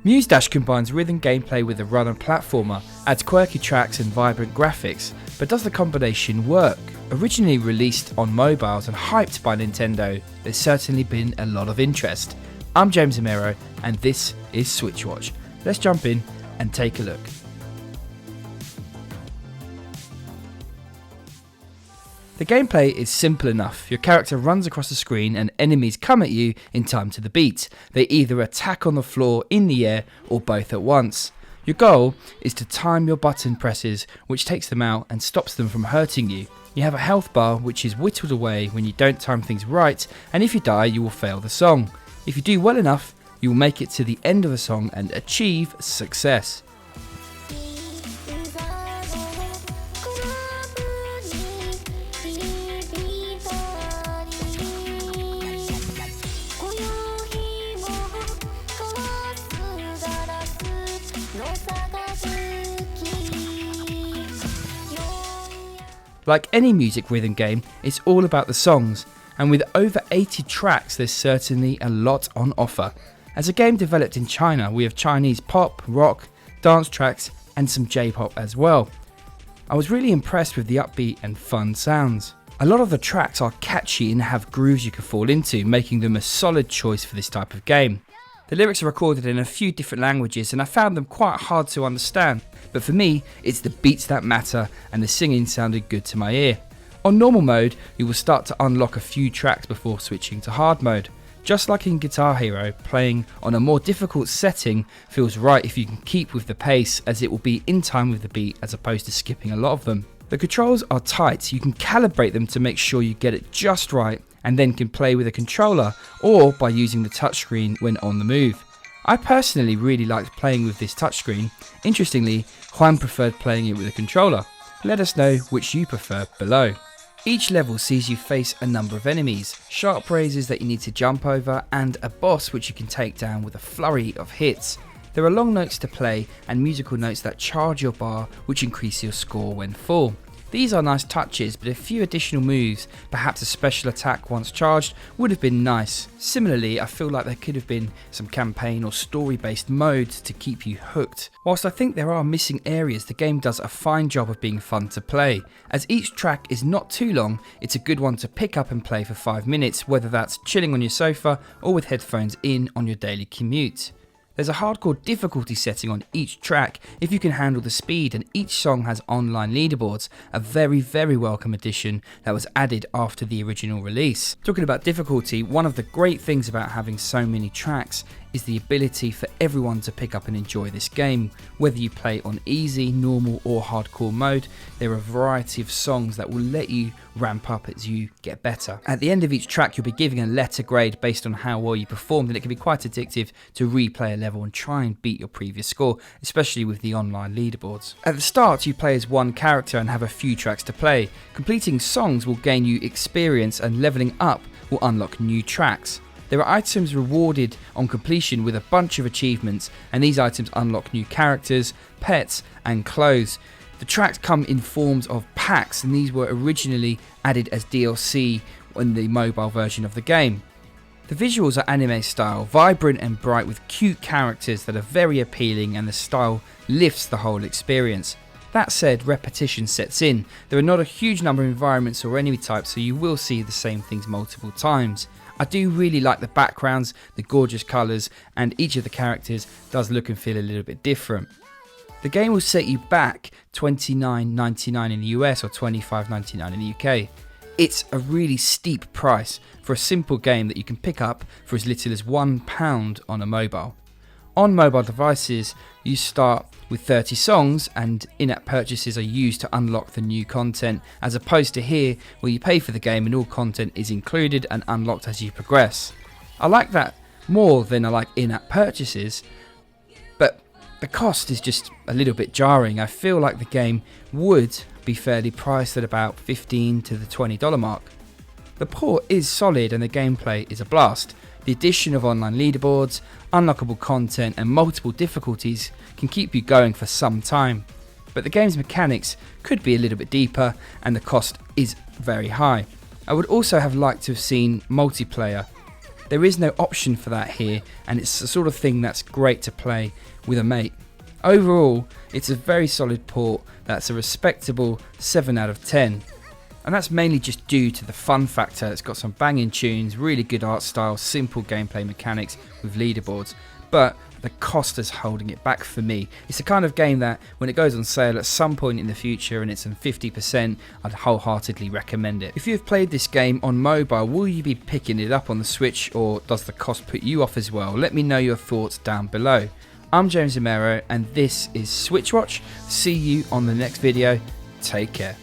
Muse Dash combines rhythm gameplay with a run-and platformer, adds quirky tracks and vibrant graphics, but does the combination work? Originally released on mobiles and hyped by Nintendo, there's certainly been a lot of interest. I'm James Amero and this is SwitchWatch. Let's jump in and take a look. The gameplay is simple enough. Your character runs across the screen and enemies come at you in time to the beat. They either attack on the floor, in the air, or both at once. Your goal is to time your button presses, which takes them out and stops them from hurting you. You have a health bar which is whittled away when you don't time things right, and if you die you will fail the song. If you do well enough, you will make it to the end of the song and achieve success. Like any music rhythm game, it's all about the songs, and with over 80 tracks there's certainly a lot on offer. As a game developed in China, we have Chinese pop, rock, dance tracks and some J-pop as well. I was really impressed with the upbeat and fun sounds. A lot of the tracks are catchy and have grooves you can fall into, making them a solid choice for this type of game. The lyrics are recorded in a few different languages and I found them quite hard to understand, but for me it's the beats that matter and the singing sounded good to my ear. On normal mode you will start to unlock a few tracks before switching to hard mode. Just like in Guitar Hero, playing on a more difficult setting feels right if you can keep with the pace, as it will be in time with the beat as opposed to skipping a lot of them. The controls are tight, you can calibrate them to make sure you get it just right, and then can play with a controller or by using the touchscreen when on the move. I personally really liked playing with this touchscreen. Interestingly, Juan preferred playing it with a controller. Let us know which you prefer below. Each level sees you face a number of enemies, sharp raises that you need to jump over, and a boss which you can take down with a flurry of hits. There are long notes to play and musical notes that charge your bar, which increase your score when full. These are nice touches, but a few additional moves, perhaps a special attack once charged, would have been nice. Similarly, I feel like there could have been some campaign or story based modes to keep you hooked. Whilst I think there are missing areas, the game does a fine job of being fun to play. As each track is not too long, it's a good one to pick up and play for 5 minutes, whether that's chilling on your sofa or with headphones in on your daily commute. There's a hardcore difficulty setting on each track if you can handle the speed, and each song has online leaderboards, a very welcome addition that was added after the original release. Talking about difficulty, one of the great things about having so many tracks is the ability for everyone to pick up and enjoy this game. Whether you play on easy, normal or hardcore mode, there are a variety of songs that will let you ramp up as you get better. At the end of each track you'll be giving a letter grade based on how well you performed, and it can be quite addictive to replay a level and try and beat your previous score, especially with the online leaderboards. At the start you play as one character and have a few tracks to play. Completing songs will gain you experience and leveling up will unlock new tracks. There are items rewarded on completion with a bunch of achievements, and these items unlock new characters, pets and clothes. The tracks come in forms of packs, and these were originally added as DLC in the mobile version of the game. The visuals are anime style, vibrant and bright with cute characters that are very appealing, and the style lifts the whole experience. That said, repetition sets in. There are not a huge number of environments or enemy types, so you will see the same things multiple times. I do really like the backgrounds, the gorgeous colours, and each of the characters does look and feel a little bit different. The game will set you back $29.99 in the US or $25.99 in the UK. It's a really steep price for a simple game that you can pick up for as little as £1 on a mobile. On mobile devices, you start with 30 songs and in-app purchases are used to unlock the new content, as opposed to here where you pay for the game and all content is included and unlocked as you progress. I like that more than I like in-app purchases, but the cost is just a little bit jarring. I feel like the game would be fairly priced at about $15 to the $20 mark. The port is solid and the gameplay is a blast. The addition of online leaderboards, unlockable content and multiple difficulties can keep you going for some time. But the game's mechanics could be a little bit deeper and the cost is very high. I would also have liked to have seen multiplayer. There is no option for that here, and it's the sort of thing that's great to play with a mate. Overall, it's a very solid port that's a respectable 7 out of 10. And that's mainly just due to the fun factor. It's got some banging tunes, really good art style, simple gameplay mechanics with leaderboards, but the cost is holding it back for me. It's the kind of game that when it goes on sale at some point in the future and it's on 50%, I'd wholeheartedly recommend it. If you've played this game on mobile, will you be picking it up on the Switch, or does the cost put you off as well? Let me know your thoughts down below. I'm James Romero and this is SwitchWatch. See you on the next video. Take care.